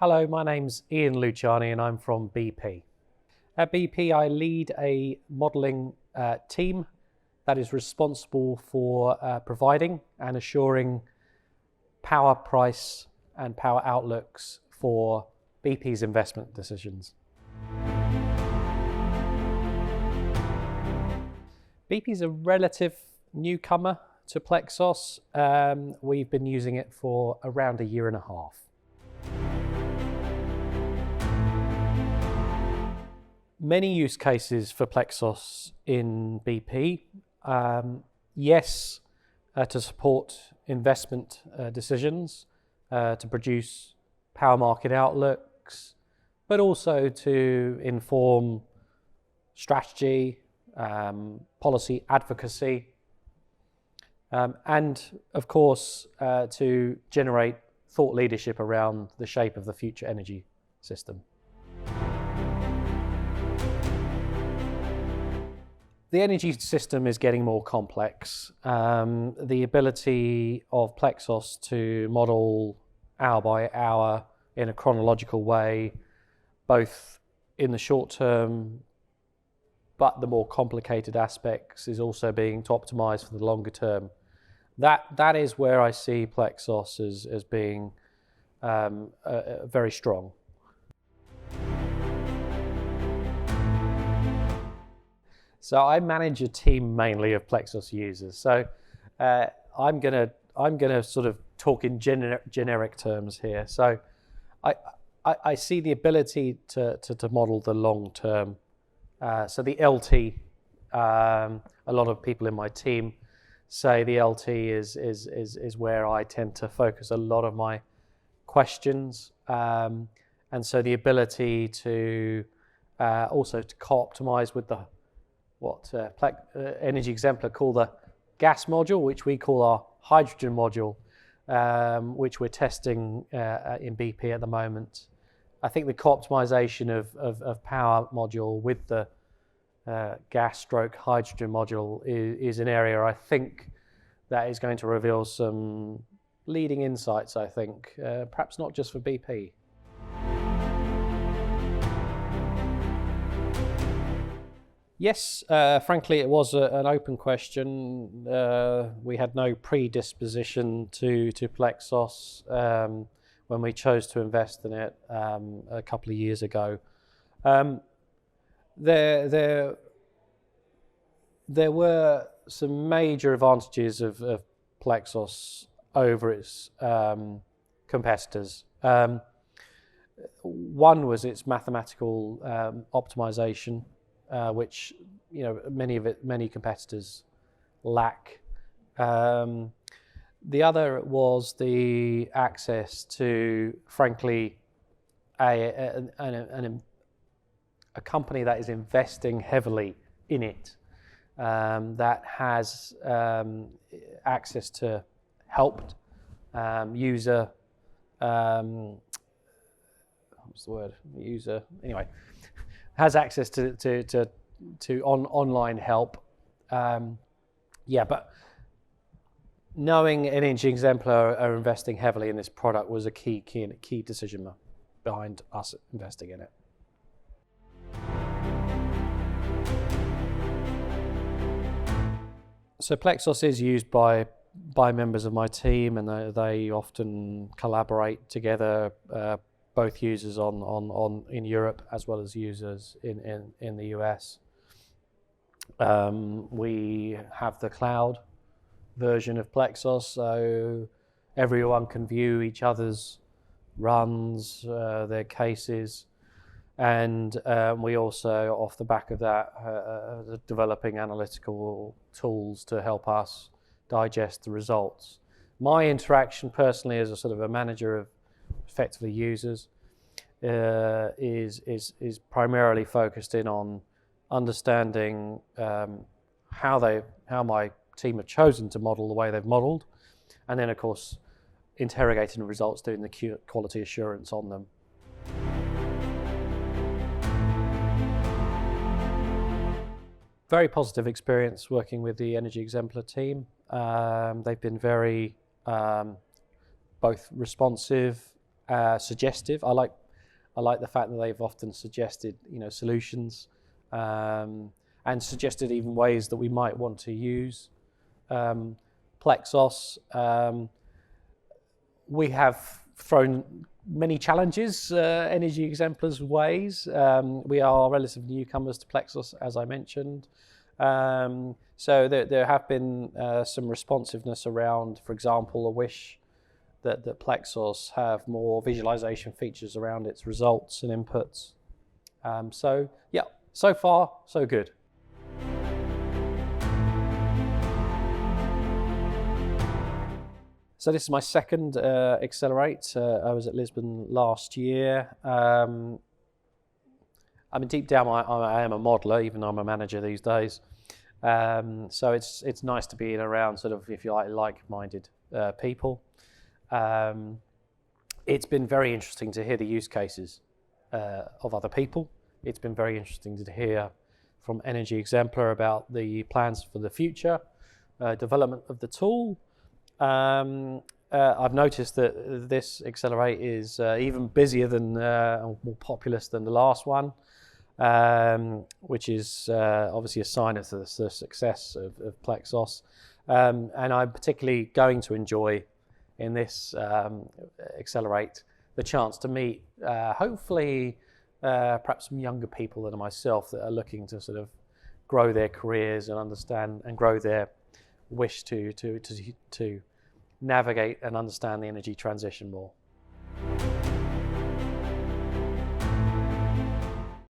Hello, my name's Ian Luciani and I'm from BP. At BP, I lead a modelling team that is responsible for providing and assuring power price and power outlooks for BP's investment decisions. BP's a relative newcomer to Plexos. We've been using it for around a year and a half. Many use cases for Plexos in BP. Yes, to support investment decisions, to produce power market outlooks, but also to inform strategy, policy advocacy, and of course to generate thought leadership around the shape of the future energy system. The energy system is getting more complex. The ability of Plexos to model hour by hour in a chronological way, both in the short term, but the more complicated aspects is also being optimized for the longer term. That is where I see Plexos as being very strong. So I manage a team mainly of Plexos users. So I'm gonna sort of talk in generic terms here. So I see the ability to model the long term. So the LT, a lot of people in my team say the LT is where I tend to focus a lot of my questions, and so the ability to also to co-optimize with the what Energy Exemplar call the gas module, which we call our hydrogen module, which we're testing in BP at the moment. I think the co-optimization of power module with the gas stroke hydrogen module is an area I think that is going to reveal some leading insights, I think, perhaps not just for BP. Yes, frankly, it was an open question. We had no predisposition to Plexos when we chose to invest in it a couple of years ago. There were some major advantages of Plexos over its competitors. One was its mathematical optimization, which many competitors lack. The other was the access to, frankly, a company that is investing heavily in it, that has access to helped user. What's the word? User. Anyway, has access to online help. But knowing Energy Exemplar are investing heavily in this product was a key decision behind us investing in it. So Plexos is used by members of my team, and they often collaborate together, both users in Europe as well as users in the US. We have the cloud version of Plexos, so everyone can view each other's runs, their cases, and we also, off the back of that, are developing analytical tools to help us digest the results. My interaction personally as a sort of a manager of effectively users is primarily focused in on understanding how my team have chosen to model the way they've modeled, and then of course interrogating the results, doing the quality assurance on them. Very positive experience working with the Energy Exemplar team. They've been very both responsive suggestive. I like the fact that they've often suggested, solutions, and suggested even ways that we might want to use Plexos. We have thrown many challenges Energy Exemplar's ways. We are relative newcomers to Plexos, as I mentioned. So there have been some responsiveness around, for example, a wish that Plexos have more visualization features around its results and inputs. So yeah, so far, so good. So this is my second Xcelerate. I was at Lisbon last year. I mean, deep down, I am a modeler, even though I'm a manager these days. So it's nice to be around sort of, if you like-minded people. It's been very interesting to hear the use cases of other people. It's been very interesting to hear from Energy Exemplar about the plans for the future, development of the tool. I've noticed that this Xcelerate is even busier than, more populous than the last one, which is obviously a sign of the success of Plexos. And I'm particularly going to enjoy in this Xcelerate the chance to meet, hopefully, perhaps some younger people than myself that are looking to sort of grow their careers and understand and grow their wish to navigate and understand the energy transition more.